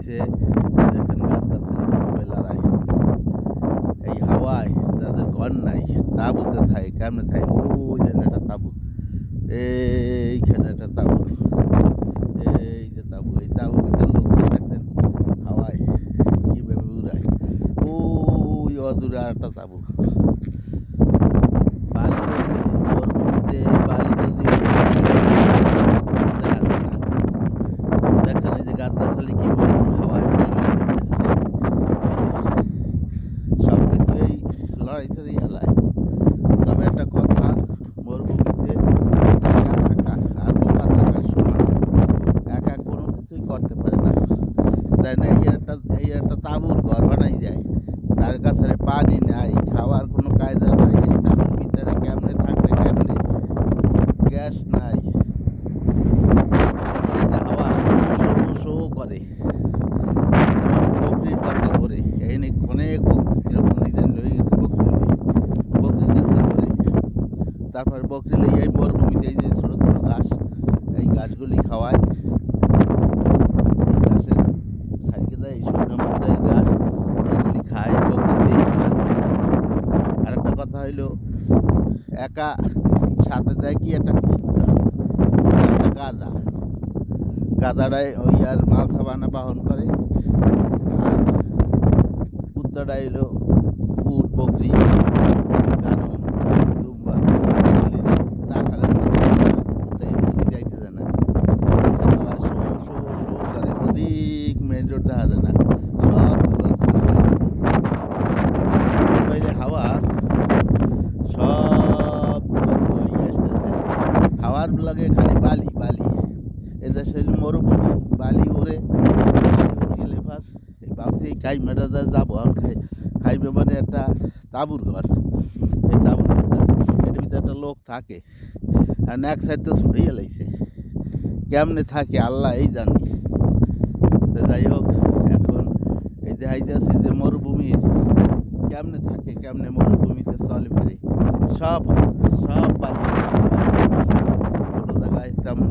হয়েছে। দেখছেন গাছগাছালি কীভাবে লড়াই, এই হাওয়ায় যাদের ঘর নাই তাঁবুতে থাকে, কেমনে থাকে? ওই যেন একটা তাঁবু, এইখানে একটা তাঁবু, এই যে তাঁবু, এই তাঁবুর ভিতরে লোক দেখছেন হাওয়ায় কীভাবে উড়ায়। ওই অদূরে আর একটা তাঁবু। বালি উঠলে মরুভূমিতে বালি যদি দেখছেন এই যে গাছগাছালি কীভাবে হাওয়ায় সব কিছু এই লড়াই চড়াই হেলায়। তবে একটা কথা, মরুভূমিতে একা থাকা আর বোকা থাকা সমান, একা কোনো কিছুই করতে পারে না, তাই না? এই একটা তাঁবুর ঘর বানাই যায়, তার কাছে পানি নাই, খাওয়ার কোনো কায়দা নাই, এই তাঁবুর ভিতরে কেমনে থাকবে, কেমনে? গ্যাস নাই, এই যে হাওয়া শো শো করে, যেমন বকরির কাছে ঘোরে। এই নিয়ে অনেক বকরি ছিল, নিজের লয়ে গেছে বকরিগুলি, বকরির কাছে ঘোরে। তারপর বকরি লইয়া এই মরুভূমিতে এই যে ছোটো ছোটো ঘাস, এই ঘাসগুলি খাওয়ায়। এই ঘাসের সাইডে দেয়, এই শুকনো মুখটা এই ঘাস, এইগুলি খায় বকরিতে। আর একটা কথা হইল, একা সাথে দেয় কি একটা কুত্তা, একটা গাধা, গাধাটাই ওই আর মাল সাবানা বাহন করে, আর কুত্তাটা এলো উট, বকরি, কানন, দুম্বা, এগুলি রাখালের মতো কুত্তা এদিকে যাইতে যায় না। শো শো শো করে, অধিক মেন রোড দেখা যায় না, সব বাইরে হাওয়া সব আসতেছে। হাওয়ার লাগে খালি বালি বালি, এদেশে মরুভূমি, বালি উড়ে, গেলে এবার এই ভাবছি এই কাইমাটা যাবো, খাইবে মানে একটা তাঁবুর ঘর, এই তাঁবুর ঘরটা এটার ভিতরে একটা লোক থাকে, আর এক সাইড তো ছুটেই এলাইছে, কেমনে থাকে আল্লাহ এই জানি। তো যাই হোক, এখন এই দেখাইতেছি যে মরুভূমির কেমনে থাকে, কেমনে মরুভূমিতে চলে ফিরে, সব সব বালি, কোনো জায়গায় তেমন